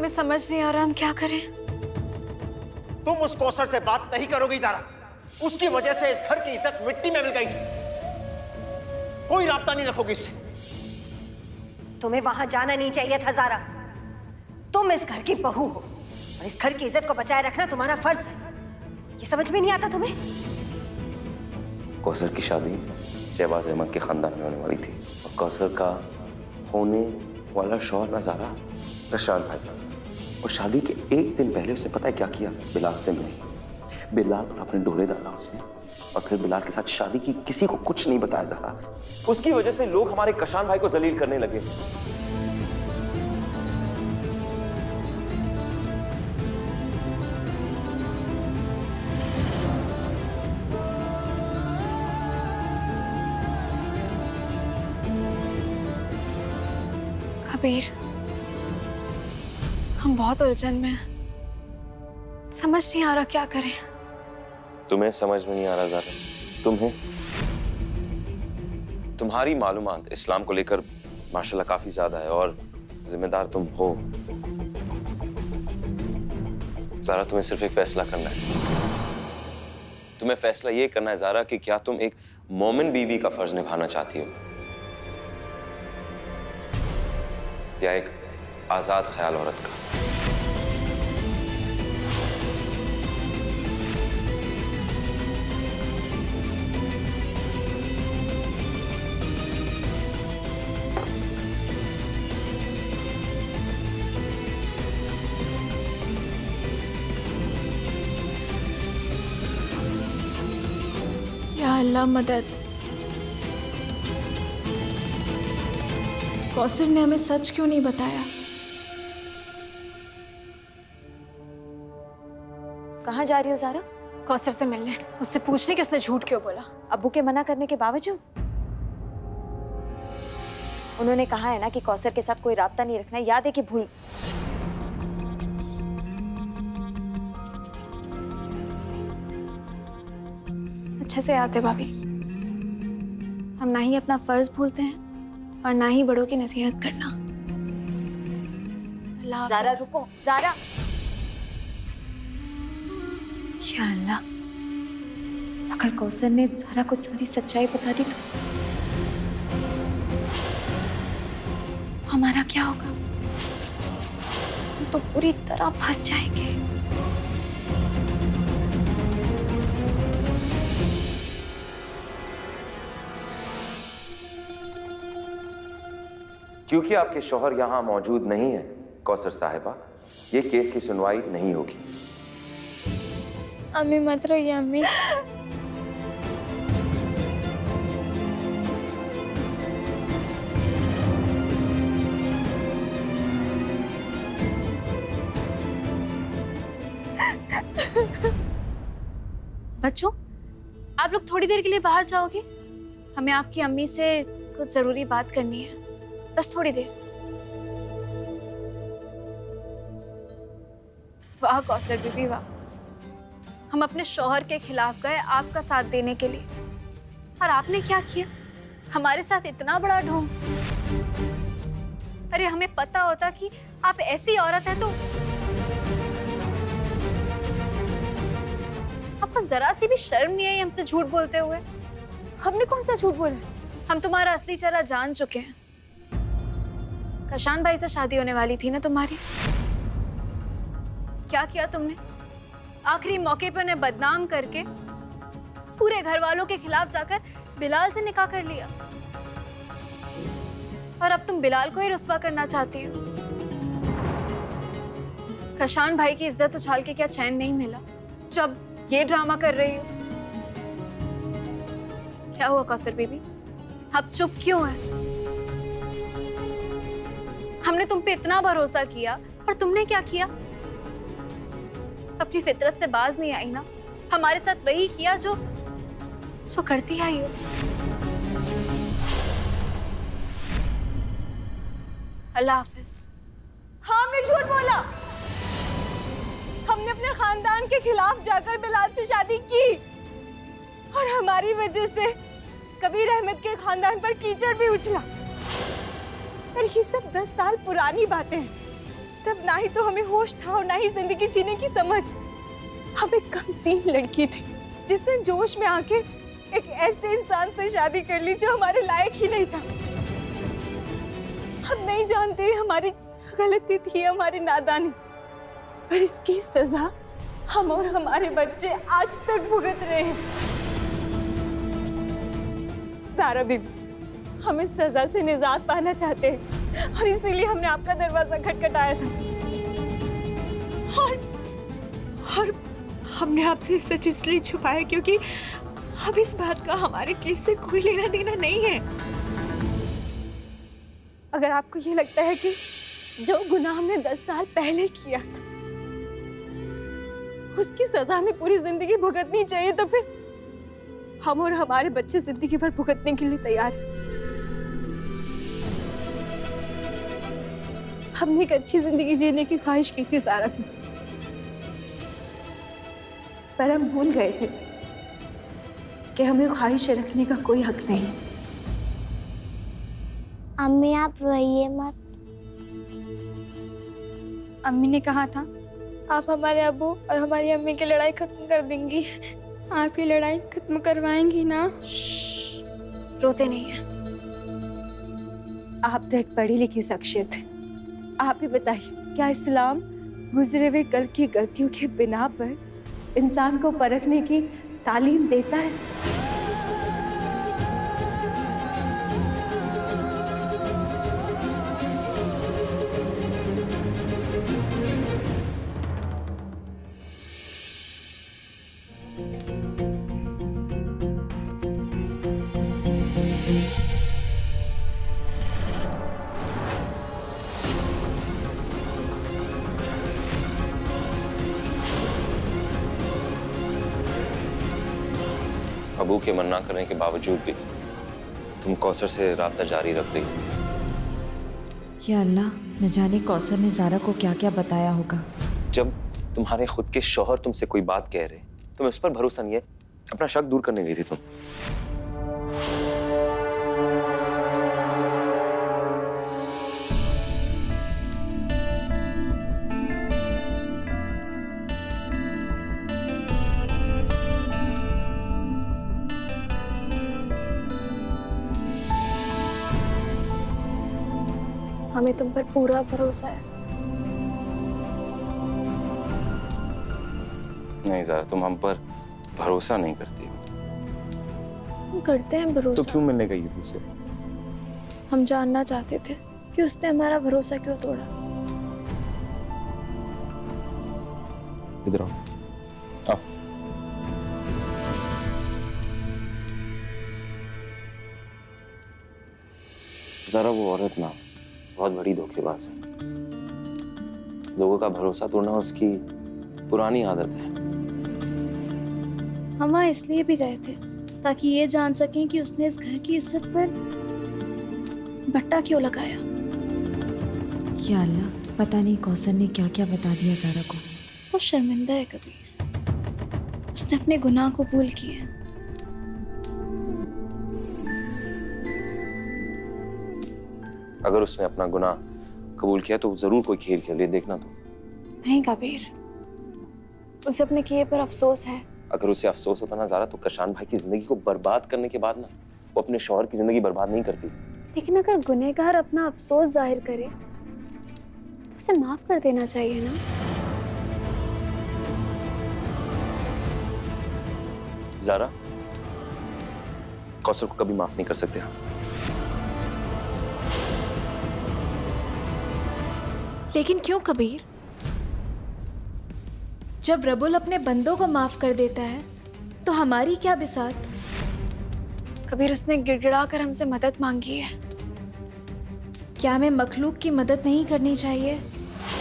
हमें समझ नहीं आ रहा हम क्या करें। तुम उस कौसर से बात नहीं करोगी ज़ारा। उसकी वजह से इस घर की इज्जत मिट्टी में मिल गई थी। कोई राब्ता नहीं रखोगी उससे। तुम्हें वहां जाना नहीं चाहिए था ज़ारा। तुम इस घर की बहू हो और इस घर की इज्जत को बचाए रखना तुम्हारा फर्ज है। ये समझ में नहीं आता तुम्हें? कौसर की शादी शहबाज अहमद के खानदान में होने वाली थी और कौसर का होने वाला शौहर ना ज़ारा प्रशांत भाई था। और शादी के एक दिन पहले उसने पता है क्या किया? बिलाल से मिली, बिलाल पर अपने डोरे डाला उसने और फिर बिलाल के साथ शादी की। किसी को कुछ नहीं बताया ज़ारा। उसकी वजह से लोग हमारे कशान भाई को जलील करने लगे। कबीर, हम बहुत उलझन में हैं। समझ नहीं आ रहा क्या करें। तुम्हें समझ में नहीं आ रहा ज़ारा? तुम्हें तुम्हारी मालूमात इस्लाम को लेकर माशाल्लाह काफी ज्यादा है और जिम्मेदार तुम हो। ज़ारा, तुम्हें सिर्फ एक फैसला करना है। तुम्हें फैसला ये करना है ज़ारा कि क्या तुम एक मोमिन बीवी का फर्ज निभाना चाहती हो या एक आजाद ख्याल औरत का। या अल्लाह मदद। कौसर ने हमें सच क्यों नहीं बताया? कहाँ जा रही हो ज़ारा? कौसर से मिलने, उससे पूछने कि उसने झूठ क्यों बोला। अब्बू के मना करने के बावजूद? उन्होंने कहा है ना कि कौसर के साथ कोई राब्ता नहीं रखना। याद है कि भूल? अच्छे से याद है भाभी। हम ना ही अपना फर्ज भूलते हैं और ना ही बड़ों की नसीहत करना। अल्लाह ज़ारा हाफ़िज़। रुको, ज़ारा। या अल्लाह, अगर कौसर ने ज़ारा को सारी सच्चाई बता दी तो हमारा क्या होगा? हम तो पूरी तरह फंस जाएंगे। क्योंकि आपके शौहर यहाँ मौजूद नहीं है कौसर साहिबा, ये केस की सुनवाई नहीं होगी। अम्मी मत रहिए अम्मी। बच्चों, आप लोग थोड़ी देर के लिए बाहर जाओगे? हमें आपकी अम्मी से कुछ जरूरी बात करनी है, बस थोड़ी देर। वाह कौसर बीबी वाह, हम अपने शौहर के खिलाफ गए आपका साथ देने के लिए, और आपने क्या किया? हमारे साथ इतना बड़ा ढोंग। अरे हमें पता होता कि आप ऐसी औरत हैं तो आपको जरा सी भी शर्म नहीं आई हमसे झूठ बोलते हुए? हमने कौन सा झूठ बोला? हम तुम्हारा असली चेहरा जान चुके हैं। कशान भाई से शादी होने वाली थी ना तुम्हारी? क्या किया तुमने? आखिरी मौके पर उन्हें बदनाम करके पूरे घर वालों के खिलाफ जाकर बिलाल से निकाह कर लिया, और अब तुम बिलाल को ही रुस्वा करना चाहती हो। कशान भाई की इज्जत उछाल के क्या चैन नहीं मिला जब ये ड्रामा कर रही हो? क्या हुआ कौसर बीबी, आप चुप क्यों हैं? हमने तुम पे इतना भरोसा किया और तुमने क्या किया? अपनी फितरत से बाज नहीं आई ना? हमारे साथ वही किया जो करती आई हो। अल्लाह हाफिज। हाँ, हमने झूठ बोला। हमने अपने खानदान के खिलाफ जाकर बिलाल से शादी की और हमारी वजह से कबीर अहमद के खानदान पर कीचड़ भी उछला। पर ये सब 10 साल पुरानी बातें हैं। तब ना ही तो हमें होश था और ना ही जिंदगी जीने की समझ। हम एक कमसीन लड़की थी जिसने जोश में आके एक ऐसे इंसान से शादी कर ली जो हमारे लायक ही नहीं था। हम नहीं जानते हमारी गलती थी, हमारी नादानी, पर इसकी सजा हम और हमारे बच्चे आज तक भुगत रहे हैं। ज़ारा बीबी, हम इस सजा से निजात पाना चाहते हैं और इसीलिए हमने आपका दरवाजा खटखटाया था और हमने आपसे सच इसलिए छुपाया क्योंकि अब इस बात का हमारे केस से कोई लेना देना नहीं है। अगर आपको ये लगता है कि जो गुनाह हमने 10 साल पहले किया था उसकी सजा हमें पूरी जिंदगी भुगतनी चाहिए, तो फिर हम और हमारे बच्चे जिंदगी भर भुगतने के लिए तैयार हैं। हमने एक अच्छी जिंदगी जीने की ख्वाहिश की थी ज़ारा भी, पर हम भूल गए थे कि हमें ख्वाहिशें रखने का कोई हक नहीं। अम्मी आप रोइए मत। अम्मी ने कहा था आप हमारे अब्बू और हमारी अम्मी की लड़ाई खत्म कर देंगी। आप ये लड़ाई खत्म करवाएंगी ना? रोते नहीं है। आप तो एक पढ़ी लिखी शख्सियत है, आप ही बताइए, क्या इस्लाम गुजरे हुए कल की गलतियों के बिना पर इंसान को परखने की तालीम देता है? अबू के मना करने के बावजूद भी तुम कौसर से राब्ता जारी रख रही हो। या अल्लाह, न जाने कौसर ने ज़ारा को क्या क्या बताया होगा। जब तुम्हारे खुद के शौहर तुमसे कोई बात कह रहे, तुम्हें उस पर भरोसा नहीं है, अपना शक दूर करने गई थी तुम। हमें तुम पर पूरा भरोसा है। नहीं ज़ारा, तुम हम पर भरोसा नहीं करती। हम करते हैं भरोसा। तो क्यों मिलने गई तुमसे? हम जानना चाहते थे कि उसने हमारा भरोसा क्यों तोड़ा। इधर आओ। ज़ारा, वो औरत ना बहुत बड़ी धोखेबाज है। लोगों का भरोसा तोड़ना उसकी पुरानी आदत है। हम वहाँ इसलिए भी गए थे ताकि ये जान सकें कि उसने इस घर की इज्जत पर बट्टा क्यों लगाया। या अल्लाह, पता नहीं कौसर ने क्या क्या बता दिया ज़ारा को। वो शर्मिंदा है कबीर, उसने अपने गुनाह कबूल किए। अगर उसने अपना गुनाह कबूल किया तो जरूर कोई खेल खेले, देखना तुम। नहीं कबीर, उसे अपने किए पर अफसोस है। अगर उसे अफसोस होता ना ज़ारा, तो कशान भाई की जिंदगी को बर्बाद करने के बाद ना वो अपने शौहर की जिंदगी बर्बाद नहीं करती। लेकिन अगर गुनहगार अपना अफसोस जाहिर करे तो उसे माफ कर देना चाहिए ना। ज़ारा, कौसर को कभी माफ नहीं कर सकते हम। लेकिन क्यों कबीर? जब रब्बुल अपने बंदों को माफ कर देता है तो हमारी क्या बिसात। कबीर, उसने गिड़गिड़ा कर हमसे मदद मांगी है, क्या हमें मखलूक की मदद नहीं करनी चाहिए?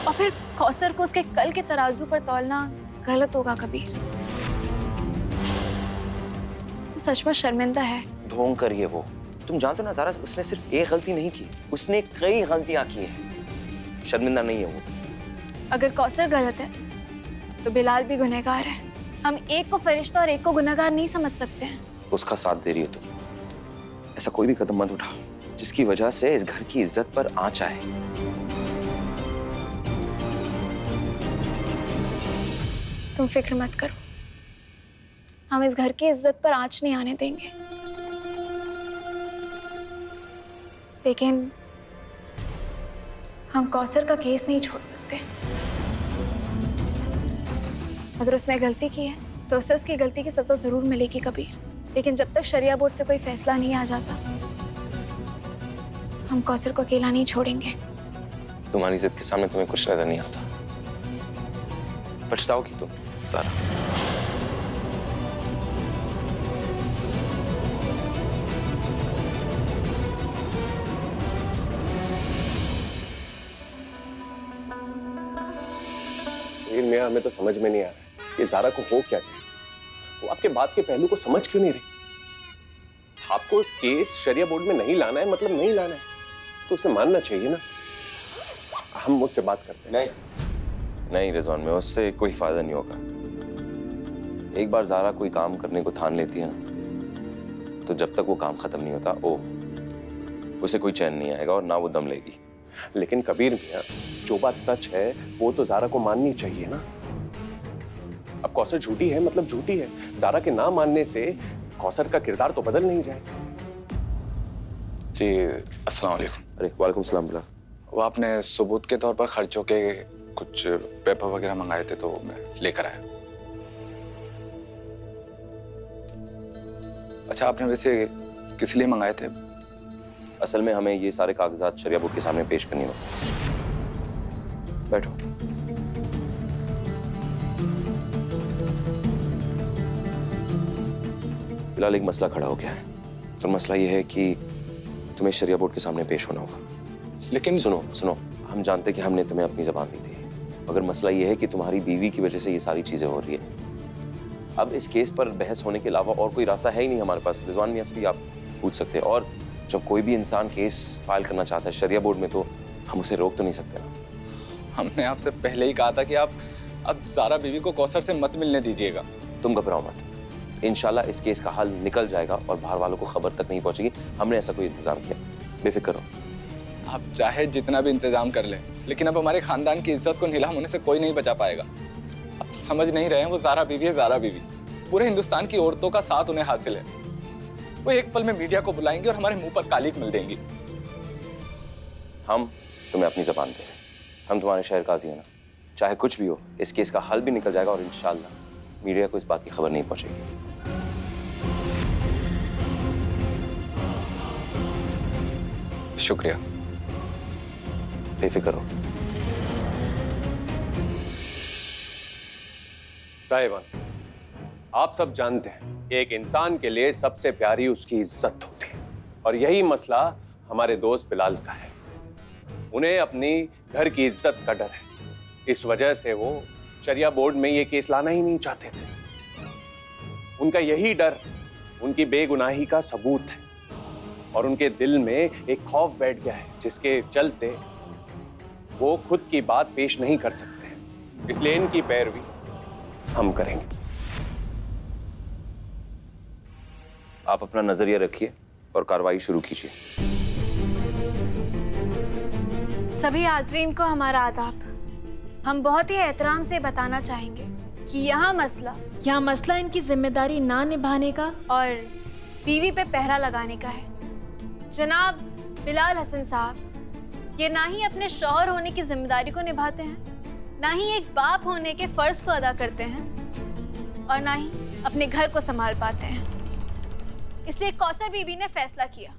और फिर कौसर को उसके कल के तराजू पर तौलना गलत होगा कबीर। वो सच में शर्मिंदा है। ढोंग करिए वो। तुम जानते हो ना ज़ारा, उसने सिर्फ एक गलती नहीं की, उसने कई गलतियां की हैं। शर्मिंदा नहीं है वो। अगर कौसर गलत है तो बिलाल भी गुनहगार है। हम एक को फरिश्ता और एक को गुनहगार नहीं समझ सकते हैं। उसका साथ दे रही हो तुम। ऐसा कोई भी कदम मत उठाओ जिसकी वजह से इस घर की इज्जत पर आंच आए। तुम फिक्र मत करो, हम इस घर की इज्जत पर आंच नहीं आने देंगे। लेकिन हम कौसर का केस नहीं छोड़ सकते। अगर उसने गलती की है तो उसे उसकी गलती की सजा जरूर मिलेगी कबीर। लेकिन जब तक शरिया बोर्ड से कोई फैसला नहीं आ जाता, हम कौसर को अकेला नहीं छोड़ेंगे। तुम्हारी जिद के सामने तुम्हें कुछ नजर नहीं आता। पछताओगी तुम ज़ारा। मियां, हमें तो समझ में नहीं आ रहा है कि ज़ारा को हो क्या है। वो आपके बात के पहलू को समझ क्यों नहीं रही? आपको केस शरिया बोर्ड में नहीं लाना है, मतलब नहीं लाना है, तो उसे मानना चाहिए ना। हम मुझसे बात करते हैं। नहीं रिजवान, में उससे कोई फायदा नहीं होगा। एक बार ज़ारा कोई काम करने को ठान लेती है ना, तो जब तक वो काम खत्म नहीं होता उसे कोई चैन नहीं आएगा और ना वो दम लेगी। लेकिन कबीर मियां, जो बात सच है वो तो ज़ारा को माननी चाहिए ना। अब कौसर झूठी है मतलब झूठी है। ज़ारा के ना मानने से कौसर का किरदार तो बदल नहीं जाएगा। जी अस्सलाम वालेकुम। अरे वालेकुम सलाम बिलाल। वो आपने सबूत के तौर पर खर्चों के कुछ पेपर वगैरह मंगाए थे तो मैं लेकर आया। अच्छा, आपने वैसे किस लिए मंगाए थे? असल में हमें ये सारे कागजात शरिया बोर्ड के सामने पेश करनी होगी। बैठो। फिलहाल एक मसला खड़ा हो गया है, और मसला ये है कि तुम्हें शरिया बोर्ड के सामने पेश होना होगा। लेकिन सुनो, हम जानते कि हमने तुम्हें अपनी जबान दी थी, मगर मसला ये है कि तुम्हारी बीवी की वजह से ये सारी चीजें हो रही है। अब इस केस पर बहस होने के अलावा और कोई रास्ता है ही नहीं हमारे पास। रिजवान मियां से भी आप पूछ सकते हैं, और जब कोई भी इंसान केस फाइल करना चाहता है शरिया बोर्ड में, तो हम उसे रोक तो नहीं सकते ना। हमने आपसे पहले ही कहा था कि आप अब ज़ारा बीवी को कौसर से मत मिलने दीजिएगा। तुम घबराओ मत, इंशाल्लाह इस केस का हल निकल जाएगा और बाहर वालों को खबर तक नहीं पहुंचेगी। हमने ऐसा कोई इंतजाम किया, बेफिक्र रहो। आप चाहे जितना भी इंतजाम कर लें, लेकिन अब हमारे खानदान की इज्जत को नीलाम होने से कोई नहीं बचा पाएगा। आप समझ नहीं रहे हैं, वो ज़ारा बीवी है, ज़ारा बीवी। पूरे हिंदुस्तान की औरतों का साथ उन्हें हासिल है। वो एक पल में मीडिया को बुलाएंगी और हमारे मुंह पर कालिक मिल देंगी। हम तुम्हें अपनी जबान दे रहे हैं, हम तुम्हारे शहर काजी हैं ना। चाहे कुछ भी हो, इस केस का हल भी निकल जाएगा और इंशाल्लाह मीडिया को इस बात की खबर नहीं पहुंचेगी। शुक्रिया। बेफिक्र हो। साहिबान, आप सब जानते हैं कि एक इंसान के लिए सबसे प्यारी उसकी इज्जत होती है, और यही मसला हमारे दोस्त बिलाल का है। उन्हें अपनी घर की इज्जत का डर है, इस वजह से वो शरिया बोर्ड में ये केस लाना ही नहीं चाहते थे। उनका यही डर उनकी बेगुनाही का सबूत है, और उनके दिल में एक खौफ बैठ गया है जिसके चलते वो खुद की बात पेश नहीं कर सकते। इसलिए इनकी पैरवी हम करेंगे। आप अपना नजरिया रखिए और कार्रवाई शुरू कीजिए। सभी हाजरीन को हमारा आदाब। हम बहुत ही एहतराम से बताना चाहेंगे कि यहाँ मसला इनकी जिम्मेदारी ना निभाने का और बीवी पे पहरा लगाने का है। जनाब बिलाल हसन साहब ये ना ही अपने शौहर होने की जिम्मेदारी को निभाते हैं, ना ही एक बाप होने के फर्ज को अदा करते हैं, और ना ही अपने घर को संभाल पाते हैं। इसलिए कौसर बीबी ने फैसला किया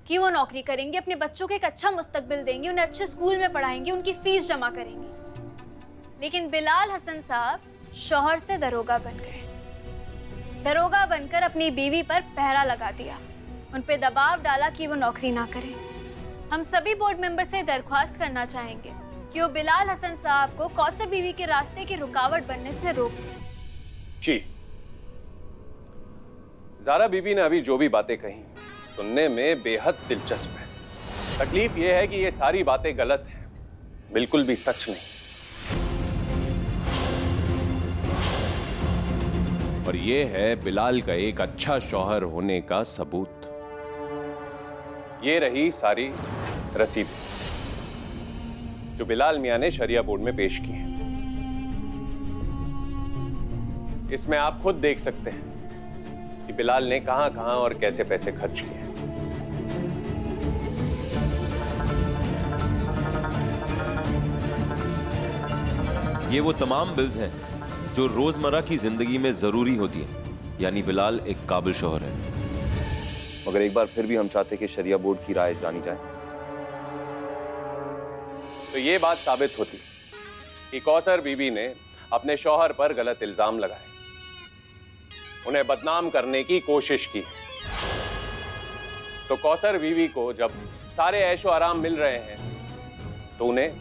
कि वो नौकरी करेंगी, अपने बच्चों को एक अच्छा मुस्तकबिल देंगी, उन्हें अच्छे स्कूल में पढ़ाएंगी, उनकी फीस जमा करेंगी। लेकिन बिलाल हसन साहब शौहर से दरोगा बन गए। दरोगा बनकर अपनी बीवी पर पहरा लगा दिया, उन पे दबाव डाला कि वो नौकरी ना करें। हम सभी बोर्ड मेंबर से दरख्वास्त करना चाहेंगे कि वो बिलाल हसन साहब को कौसर बीवी के रास्ते की रुकावट बनने से रोक दें। जी, ज़ारा बीबी ने अभी जो भी बातें कही सुनने में बेहद दिलचस्प है। तकलीफ यह है कि ये सारी बातें गलत हैं, बिल्कुल भी सच नहीं। और ये है बिलाल का एक अच्छा शौहर होने का सबूत। ये रही सारी रसीद जो बिलाल मियां ने शरिया बोर्ड में पेश की है। इसमें आप खुद देख सकते हैं कि बिलाल ने कहां कहां और कैसे पैसे खर्च किए। ये वो तमाम बिल्स हैं जो रोजमर्रा की जिंदगी में जरूरी होती हैं, यानी बिलाल एक काबिल शौहर है। मगर एक बार फिर भी हम चाहते कि शरिया बोर्ड की राय जानी जाए। तो ये बात साबित होती कि कौसर बीबी ने अपने शौहर पर गलत इल्जाम लगाए, उन्हें बदनाम करने की कोशिश की। तो कौसर बीवी को जब सारे ऐशो आराम मिल रहे हैं तो उन्हें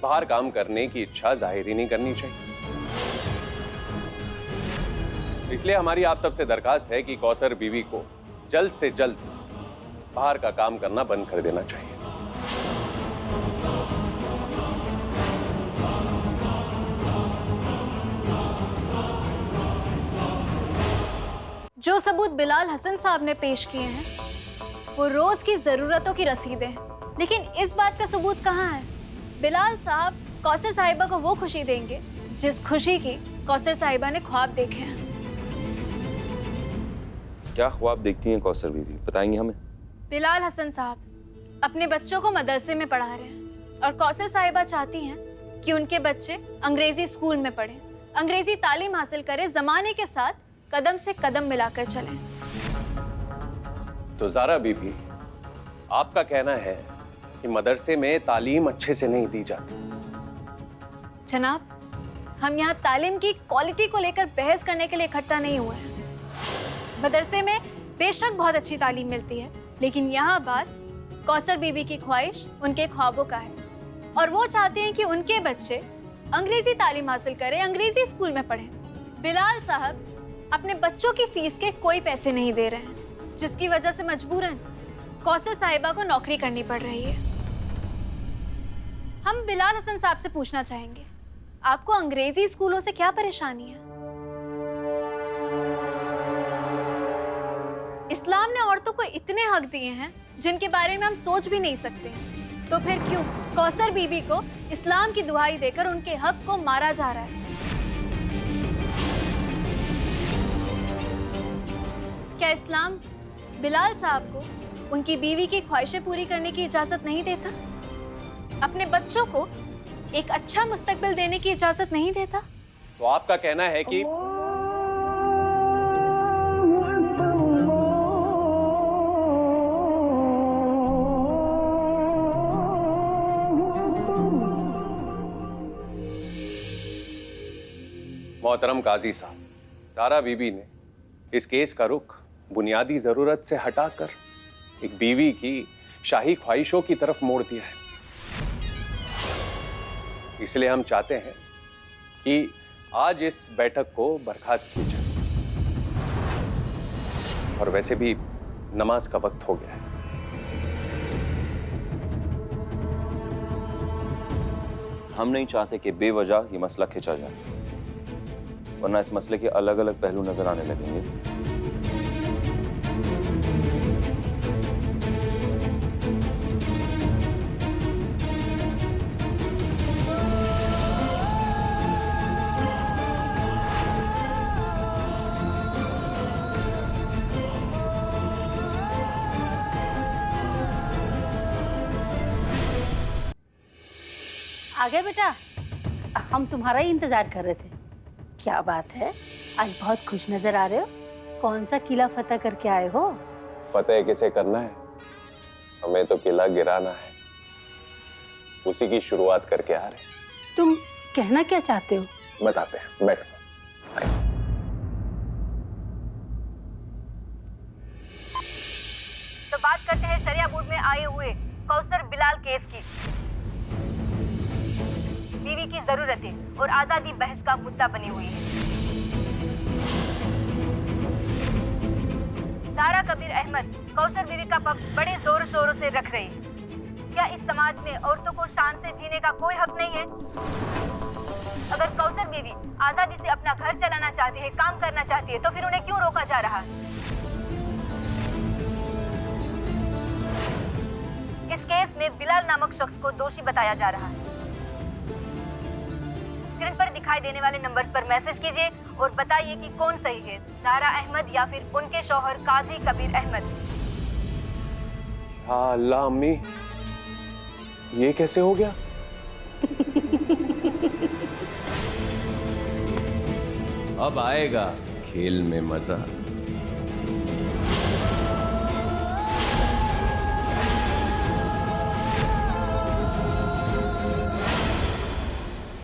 बाहर काम करने की इच्छा जाहिर ही नहीं करनी चाहिए। इसलिए हमारी आप सबसे दरखास्त है कि कौसर बीवी को जल्द से जल्द बाहर का काम करना बंद कर देना चाहिए। जो सबूत बिलाल हसन साहब ने पेश किए हैं वो रोज की जरूरतों की रसीदें हैं, लेकिन इस बात का सबूत कहाँ है? बिलाल साहब कौसर साहिबा को वो खुशी देंगे जिस खुशी की कौसर साहिबा ने ख्वाब देखे हैं। क्या ख्वाब देखती हैं कौसर बीवी, बताएंगी हमें? बिलाल हसन साहब अपने बच्चों को मदरसे में पढ़ा रहे हैं और कौसर साहिबा चाहती हैं कि उनके बच्चे अंग्रेजी स्कूल में पढ़ें, अंग्रेजी तालीम हासिल करें, जमाने के साथ कदम से कदम मिलाकर चलें। तो ज़ारा बीबी, आपका कहना है कि मदरसे में तालीम अच्छे से नहीं दी जाती। जनाब, हम यहाँ तालीम की क्वालिटी को लेकर बहस करने के लिए इकट्ठा नहीं हुए हैं। मदरसे में बेशक बहुत अच्छी तालीम मिलती है, लेकिन यहाँ बात कौसर बीबी की ख्वाहिश, उनके ख्वाबों का है और वो चाहते हैं कि उनके बच्चे अंग्रेजी तालीम हासिल करें, अंग्रेजी स्कूल में पढ़ें। बिलाल साहब अपने बच्चों की फीस के कोई पैसे नहीं दे रहे हैं, जिसकी वजह से मजबूरन कौसर साहिबा को नौकरी करनी पड़ रही है। हम बिलाल हसन साहब से पूछना चाहेंगे, आपको अंग्रेजी स्कूलों से क्या परेशानी है? इस्लाम ने औरतों को इतने हक दिए हैं जिनके बारे में हम सोच भी नहीं सकते, तो फिर क्यों कौसर बीबी को इस्लाम की दुहाई देकर उनके हक को मारा जा रहा है? क्या इस्लाम बिलाल साहब को उनकी बीवी की ख्वाहिशें पूरी करने की इजाजत नहीं देता? अपने बच्चों को एक अच्छा मुस्तकबिल देने की इजाजत नहीं देता? तो आपका कहना है कि मोहतरम काजी साहब, ज़ारा बीबी ने इस केस का रुख बुनियादी जरूरत से हटाकर एक बीवी की शाही ख्वाहिशों की तरफ मोड़ दिया है। इसलिए हम चाहते हैं कि आज इस बैठक को बर्खास्त की जाए, और वैसे भी नमाज का वक्त हो गया है। हम नहीं चाहते कि बेवजह ये मसला खिंचा जाए, वरना इस मसले के अलग अलग पहलू नजर आने लगेंगे। आ गए बेटा, हम तुम्हारा ही इंतजार कर रहे थे। क्या बात है, आज बहुत खुश नजर आ रहे हो। कौन सा किला फतेह करके आए हो? फतेह किसे करना है, हमें तो किला गिराना है, उसी की शुरुआत करके आ रहे। तुम कहना क्या चाहते हो? बताते हैं, बैठो। तो बात करते हैं शरिया बोर्ड में आए हुए कौसर बिलाल केस की। बीवी की जरूरतें और आजादी बहस का मुद्दा बनी हुई है। सारा कबीर अहमद कौसर बीवी का पक्ष बड़े जोर शोरों से रख रही है। क्या इस समाज में औरतों को शान से जीने का कोई हक नहीं है? अगर कौसर बीवी आजादी से अपना घर चलाना चाहती है, काम करना चाहती है, तो फिर उन्हें क्यों रोका जा रहा है? इस केस में बिलाल नामक शख्स को दोषी बताया जा रहा है। स्क्रीन पर दिखाई देने वाले नंबर्स पर मैसेज कीजिए और बताइए कि कौन सही है, ज़हरा अहमद या फिर उनके शौहर काजी कबीर अहमद। या अल्लाह अम्मी, ये कैसे हो गया? अब आएगा खेल में मजा।